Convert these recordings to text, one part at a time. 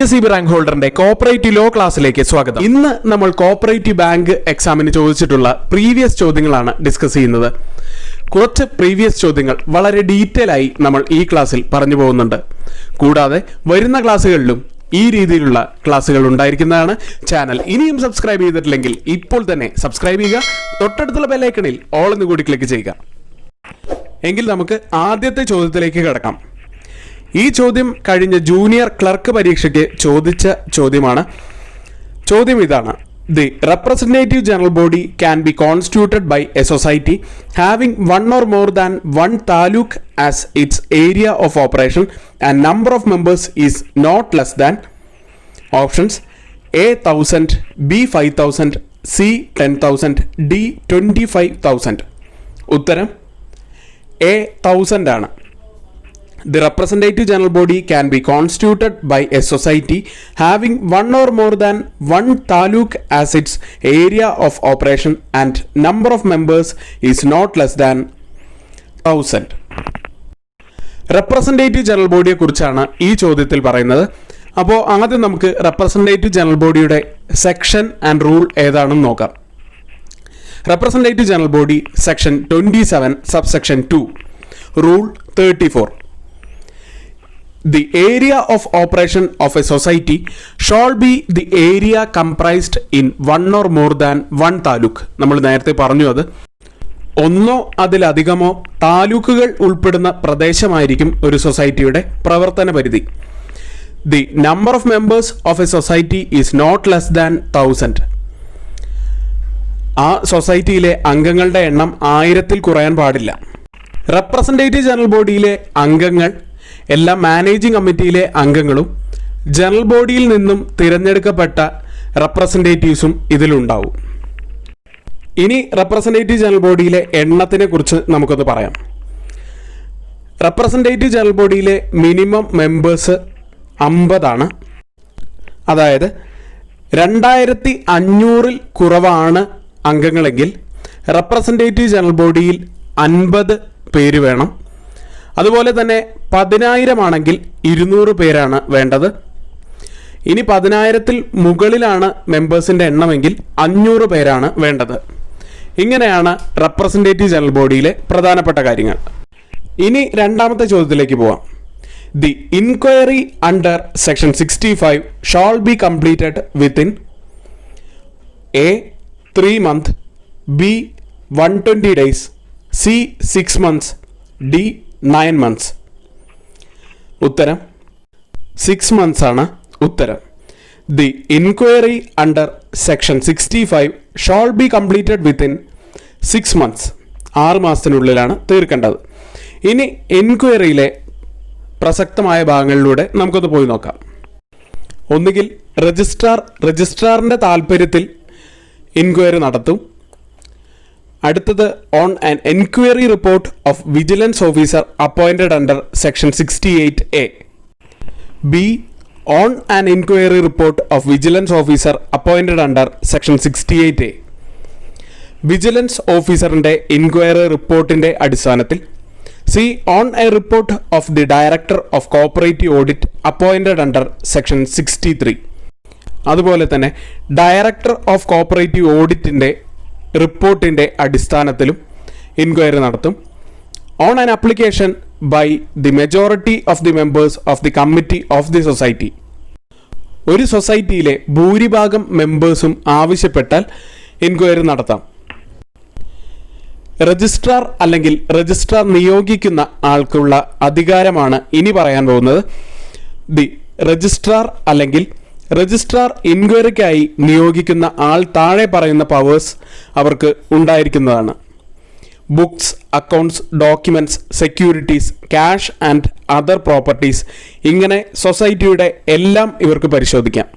SSCB rank ഹോൾഡറിന്റെ cooperative law ക്ലാസ്സിലേക്ക് സ്വാഗതം. ഇന്ന് നമ്മൾ കോപ്പറേറ്റീവ് ബാങ്ക് എക്സാമിന് ചോദിച്ചിട്ടുള്ള പ്രീവിയസ് ചോദ്യങ്ങളാണ് ഡിസ്കസ് ചെയ്യുന്നത്. കുറച്ച് പ്രീവിയസ് ചോദ്യങ്ങൾ വളരെ ഡീറ്റെയിൽ ആയി നമ്മൾ ഈ ക്ലാസ്സിൽ പറഞ്ഞു പോകുന്നുണ്ട്. കൂടാതെ വരുന്ന ക്ലാസ്സുകളിലും ഈ രീതിയിലുള്ള ക്ലാസ്സുകൾ ഉണ്ടായിരിക്കുന്നതാണ്. ചാനൽ ഇനിയും സബ്സ്ക്രൈബ് ചെയ്തിട്ടില്ലെങ്കിൽ ഇപ്പോൾ തന്നെ സബ്സ്ക്രൈബ് ചെയ്യുക. തൊട്ടടുത്തുള്ള ബെല്ലൈക്കണിൽ ഓൾ എന്ന് കൂടി ക്ലിക്ക് ചെയ്യുക. എങ്കിൽ നമുക്ക് ആദ്യത്തെ ചോദ്യത്തിലേക്ക് കടക്കാം. ഈ ചോദ്യം കഴിഞ്ഞ ജൂനിയർ ക്ലർക്ക് പരീക്ഷയ്ക്ക് ചോദിച്ച ചോദ്യമാണ്. ചോദ്യം ഇതാണ്: the representative general body can be constituted by a society having one or more than one taluk as its area of operation and number of members is not less than. Options: A 1000, B 5000, C 10,000, D 25,000. ഉത്തരം A 1000 ആണ്. The representative general body can be constituted by a society having one or more than one taluk as its area of operation and number of members is not less than 1000. Representative general ബോഡിയെ കുറിച്ചാണ് ഈ ചോദ്യത്തിൽ പറയുന്നത്. അപ്പോൾ ആദ്യം നമുക്ക് representative general ബോഡിയുടെ section and rule ഏതാണെന്ന് നോക്കാം. Representative general body section 27 subsection 2 rule 34. The area of operation of a society shall be the area comprised in one or more than one taluk. നമ്മൾ നേരത്തെ പറഞ്ഞു, അത് ഒന്നോ അതിലധികമോ താലൂക്കുകൾ ഉൾപ്പെടുന്ന പ്രദേശമായിരിക്കും ഒരു സൊസൈറ്റിയുടെ പ്രവർത്തന പരിധി. The number of members of a society is not less than 1000. ആ സൊസൈറ്റിയിലെ അംഗങ്ങളുടെ എണ്ണം 1000-ൽ കുറയാൻ പാടില്ല. റെപ്രസെൻറ്റേറ്റീവ് ജനറൽ ബോഡിയിലെ അംഗങ്ങൾ എല്ലാ മാനേജിംഗ് കമ്മിറ്റിയിലെ അംഗങ്ങളും ജനറൽ ബോഡിയിൽ നിന്നും തിരഞ്ഞെടുക്കപ്പെട്ട റെപ്രസെൻറ്റേറ്റീവ്സും ഇതിലുണ്ടാവും. ഇനി റെപ്രസെൻറ്റേറ്റീവ് ജനറൽ ബോഡിയിലെ എണ്ണത്തിനെ കുറിച്ച് നമുക്കൊന്ന് പറയാം. റെപ്രസെൻറ്റേറ്റീവ് ജനറൽ ബോഡിയിലെ മിനിമം മെമ്പേഴ്സ് 50 അതായത് 2500-ൽ കുറവാണ് അംഗങ്ങളെങ്കിൽ റെപ്രസെൻറ്റേറ്റീവ് ജനറൽ ബോഡിയിൽ 50 പേര് വേണം. അതുപോലെ തന്നെ 10,000 ആണെങ്കിൽ 200 പേരാണ് വേണ്ടത്. ഇനി 10,000-ൽ മുകളിലാണ് മെമ്പേഴ്സിൻ്റെ എണ്ണമെങ്കിൽ 500 പേരാണ് വേണ്ടത്. ഇങ്ങനെയാണ് റെപ്രസെൻറ്റേറ്റീവ് ജനറൽ ബോഡിയിലെ പ്രധാനപ്പെട്ട കാര്യങ്ങൾ. ഇനി രണ്ടാമത്തെ ചോദ്യത്തിലേക്ക് പോവാം. The inquiry under section 65 shall be completed within A 3 months, B 120 days, C 6 months, D 9 months. ഉത്തരം 6 months ആണ് ഉത്തരം. The inquiry under section 65 shall be completed within 6 months. 6 മാസത്തിനുള്ളിലാണ് തീർക്കേണ്ടത്. ഇനി എൻക്വയറിയിലെ പ്രസക്തമായ ഭാഗങ്ങളിലൂടെ നമുക്കൊന്ന് പോയി നോക്കാം. ഒന്നുകിൽ രജിസ്ട്രാറിൻ്റെ താല്പര്യത്തിൽ എൻക്വയറി നടത്തും. അടുത്തത് on an enquiry report of vigilance officer appointed under section 68A. B on an enquiry report of vigilance officer appointed under section 68A. Vigilance ഓഫീസറിൻ്റെ enquiry റിപ്പോർട്ടിൻ്റെ അടിസ്ഥാനത്തിൽ. C on a report of the director of cooperative audit appointed under section 63. അതുപോലെ തന്നെ director of cooperative ഓഡിറ്റിൻ്റെ റിപ്പോർട്ടിൻ്റെ അടിസ്ഥാനത്തിലും enquiry നടത്തും. On an application by the majority of the members of the committee of the society. ഒരു സൊസൈറ്റിയിലെ ഭൂരിഭാഗം മെമ്പേഴ്സും ആവശ്യപ്പെട്ടാൽ enquiry നടത്താം. രജിസ്ട്രാർ അല്ലെങ്കിൽ രജിസ്ട്രാർ നിയോഗിക്കുന്ന ആൾക്കുള്ള അധികാരമാണ് ഇനി പറയാൻ പോകുന്നത്. ദി രജിസ്ട്രാർ അല്ലെങ്കിൽ രജിസ്ട്രാർ എൻക്വയറിക്കായി നിയോഗിക്കുന്ന ആൾ താഴെ പറയുന്ന പവേഴ്സ് അവർക്ക് ഉണ്ടായിരിക്കുന്നതാണ്. Books, accounts, documents, securities, cash and other properties, ഇങ്ങനെ സൊസൈറ്റിയുടെ എല്ലാം ഇവർക്ക് പരിശോധിക്കാം.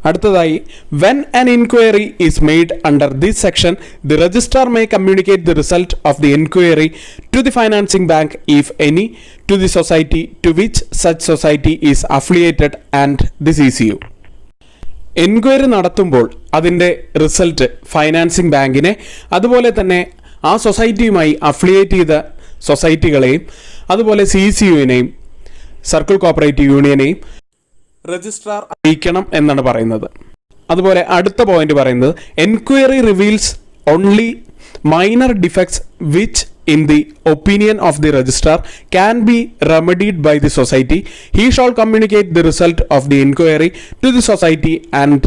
അടുത്തതായി, when an enquiry is made under this section the registrar may communicate the result of the enquiry to the financing bank if any, to the society to which such society is affiliated and the CCU. Enquiry നടത്തുമ്പോൾ അതിൻ്റെ result financing ബാങ്കിനെ, അതുപോലെ തന്നെ ആ സൊസൈറ്റിയുമായി affiliate ചെയ്ത സൊസൈറ്റികളെയും, അതുപോലെ CCUവിനെയും circle cooperative യൂണിയനെയും registrar അറിയിക്കണം എന്നാണ് പറയുന്നത്. അതുപോലെ അടുത്ത പോയിന്റ് പറയുന്നത് enquiry reveals only minor defects which in the opinion of the registrar can be remedied by the society. He shall communicate the result of the inquiry to the society and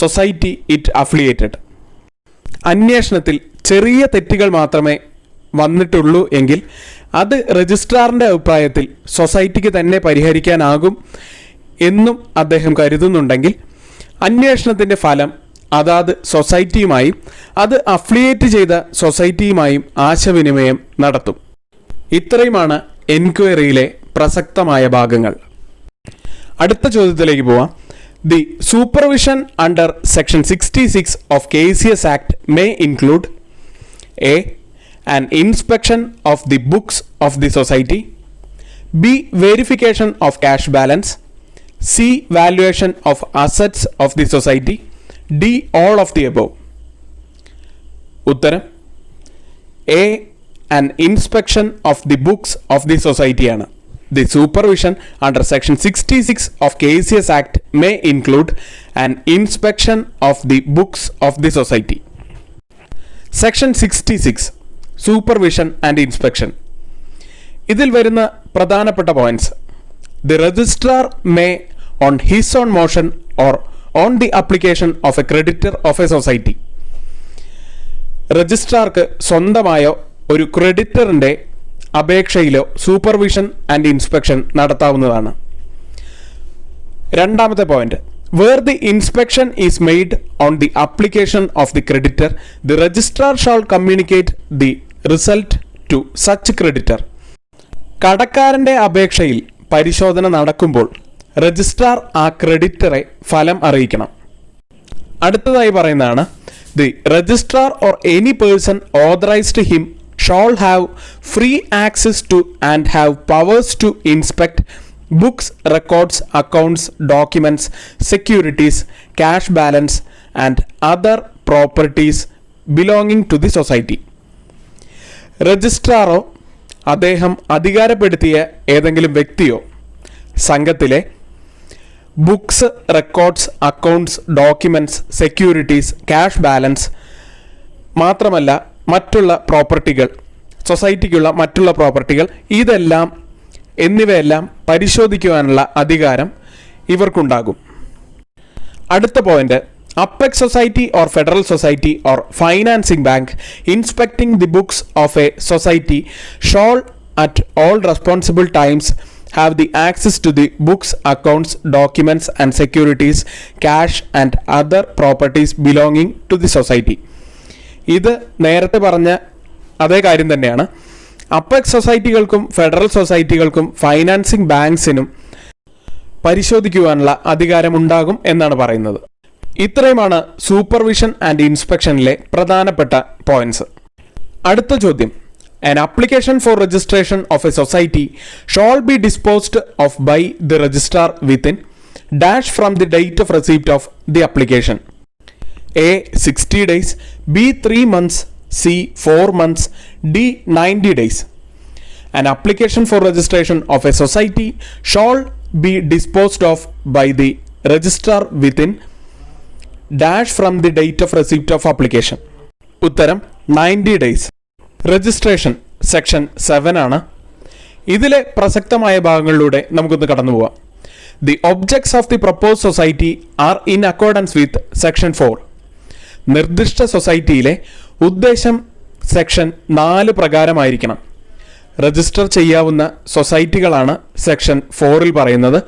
society it affiliated. അന്വേഷണത്തിൽ ചെറിയ തെറ്റുകൾ മാത്രമേ വന്നിട്ടുള്ളൂ എങ്കിൽ അത് രജിസ്ട്രാറിൻ്റെ അഭിപ്രായത്തിൽ സൊസൈറ്റിക്ക് തന്നെ പരിഹരിക്കാനാകും എന്നും അദ്ദേഹം കരുതുന്നുണ്ടെങ്കിൽ അന്വേഷണത്തിൻ്റെ ഫലം അതാത് സൊസൈറ്റിയുമായും അത് അഫിലിയേറ്റ് ചെയ്ത സൊസൈറ്റിയുമായും ആശയവിനിമയം നടത്തും. ഇത്രയുമാണ് എൻക്വയറിയിലെ പ്രസക്തമായ ഭാഗങ്ങൾ. അടുത്ത ചോദ്യത്തിലേക്ക് പോവാം. The supervision under section 66 of KCS act may include a an inspection of the books of the society, B verification of cash balance, C valuation of assets of the society, D all of the above. ഉത്തരം a an inspection of the books of the സൊസൈറ്റിയാണ്. The supervision under section 66 of KCS act may include an inspection of the books of the society. Section 66 supervision and inspection. ഇതിൽ വരുന്ന പ്രധാനപ്പെട്ട points: the registrar may on his own motion or on the application of a creditor of a society. രജിസ്ട്രാർക്ക് സ്വന്തമായോ ഒരു ക്രെഡിറ്ററിൻ്റെ അപേക്ഷയിലോ supervision and inspection നടത്താവുന്നതാണ്. രണ്ടാമത്തെ point: where the inspection is made on the application of the creditor, the registrar shall communicate the result to such creditor. കടക്കാരൻ്റെ അപേക്ഷയിൽ പരിശോധന നടക്കുമ്പോൾ registrar ആ ക്രെഡിറ്ററെ ഫലം അറിയിക്കണം. അടുത്തതായി പറയുന്നതാണ് the registrar or any person authorised him shall have free access to and have powers to inspect books, records, accounts, documents, securities, cash balance and other properties belonging to the society. രജിസ്ട്രാറോ അദ്ദേഹം അധികാരപ്പെടുത്തിയ ഏതെങ്കിലും വ്യക്തിയോ സംഘത്തിലെ books, records, accounts, documents, securities, cash balance മാത്രമല്ല മറ്റുള്ള പ്രോപ്പർട്ടികൾ, സൊസൈറ്റിക്കുള്ള മറ്റുള്ള പ്രോപ്പർട്ടികൾ എന്നിവയെല്ലാം പരിശോധിക്കുവാനുള്ള അധികാരം ഇവർക്കുണ്ടാകും. അടുത്ത point: apex society or federal society or financing bank inspecting the books of A society shawl at all responsible times have the access to the books, accounts, documents and securities, cash and other properties belonging to the society. ഇത് നേരത്തെ പറഞ്ഞ അതേ കാര്യം തന്നെയാണ്. Apex സൊസൈറ്റികൾക്കും federal സൊസൈറ്റികൾക്കും financing ബാങ്ക്സിനും പരിശോധിക്കുവാനുള്ള അധികാരം ഉണ്ടാകും എന്നാണ് പറയുന്നത്. ഇത്രയുമാണ് സൂപ്പർവിഷൻ ആൻഡ് ഇൻസ്പെക്ഷനിലെ പ്രധാനപ്പെട്ട പോയിന്റ്സ്. അടുത്ത ചോദ്യം: An application for registration of a society shall be disposed of by the registrar within dash from the date of receipt of the application. A 60 days, B 3 months, C 4 months, D 90 days. An application for registration of a society shall be disposed of by the registrar within dash from the date of receipt of application. ഉത്തരം 90 days. Registration section 7 ആണ്. ഇതിലെ പ്രസക്തമായ ഭാഗങ്ങളിലൂടെ നമുക്കൊന്ന് കടന്നു പോവാം. The objects of the propose society are in accordance with section 4. നിർദ്ദിഷ്ട സൊസൈറ്റിയിലെ ഉദ്ദേശം section 4 പ്രകാരമായിരിക്കണം. Register ചെയ്യാവുന്ന സൊസൈറ്റികളാണ് സെക്ഷൻ 4 പറയുന്നത്.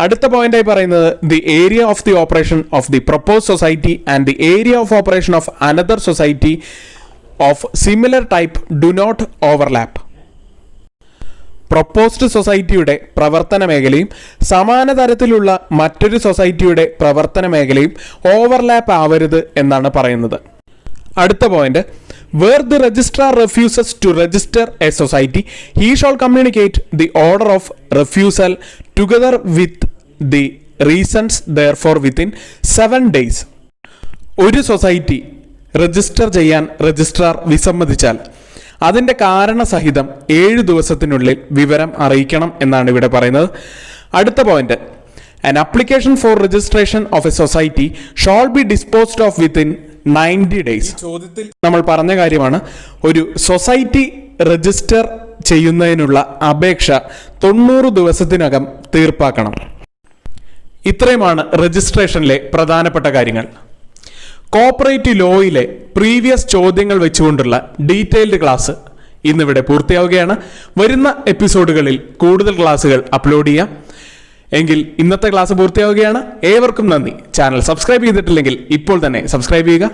അടുത്ത പോയിന്റായി പറയുന്നത് the area of the operation of the propose society and the area of operation of another society of similar type do not overlap. Proposed സൊസൈറ്റിയുടെ പ്രവർത്തന മേഖലയും സമാന തരത്തിലുള്ള മറ്റൊരു സൊസൈറ്റിയുടെ പ്രവർത്തന മേഖലയും ഓവർലാപ്പ് ആവരുത് എന്നാണ് പറയുന്നത്. അടുത്ത point: where the registrar refuses to register a society, he shall communicate the order of refusal together with the reasons therefore within 7 days. ഒരു സൊസൈറ്റി രജിസ്റ്റർ ചെയ്യാൻ രജിസ്ട്രാർ വിസമ്മതിച്ചാൽ അതിൻ്റെ കാരണസഹിതം 7 ദിവസത്തിനുള്ളിൽ വിവരം അറിയിക്കണം എന്നാണ് ഇവിടെ പറയുന്നത്. അടുത്ത point: An application for registration of a society shall be disposed of within 90 days. ചോദ്യത്തിൽ നമ്മൾ പറഞ്ഞ കാര്യമാണ്, ഒരു സൊസൈറ്റി രജിസ്റ്റർ ചെയ്യുന്നതിനുള്ള അപേക്ഷ 90 ദിവസത്തിനകം തീർപ്പാക്കണം. ഇത്രയുമാണ് രജിസ്ട്രേഷനിലെ പ്രധാനപ്പെട്ട കാര്യങ്ങൾ. കോർപ്പറേറ്റ് ലോയിലെ പ്രീവിയസ് ചോദ്യങ്ങൾ വെച്ചുകൊണ്ടുള്ള ഡീറ്റെയിൽഡ് ക്ലാസ് ഇന്നിവിടെ പൂർത്തിയാവുകയാണ്. വരുന്ന എപ്പിസോഡുകളിൽ കൂടുതൽ ക്ലാസ്സുകൾ അപ്ലോഡ് ചെയ്യാം. എങ്കിൽ ഇന്നത്തെ ക്ലാസ് പൂർത്തിയാവുകയാണ്. ഏവർക്കും നന്ദി. ചാനൽ സബ്സ്ക്രൈബ് ചെയ്തിട്ടില്ലെങ്കിൽ ഇപ്പോൾ തന്നെ സബ്സ്ക്രൈബ് ചെയ്യുക.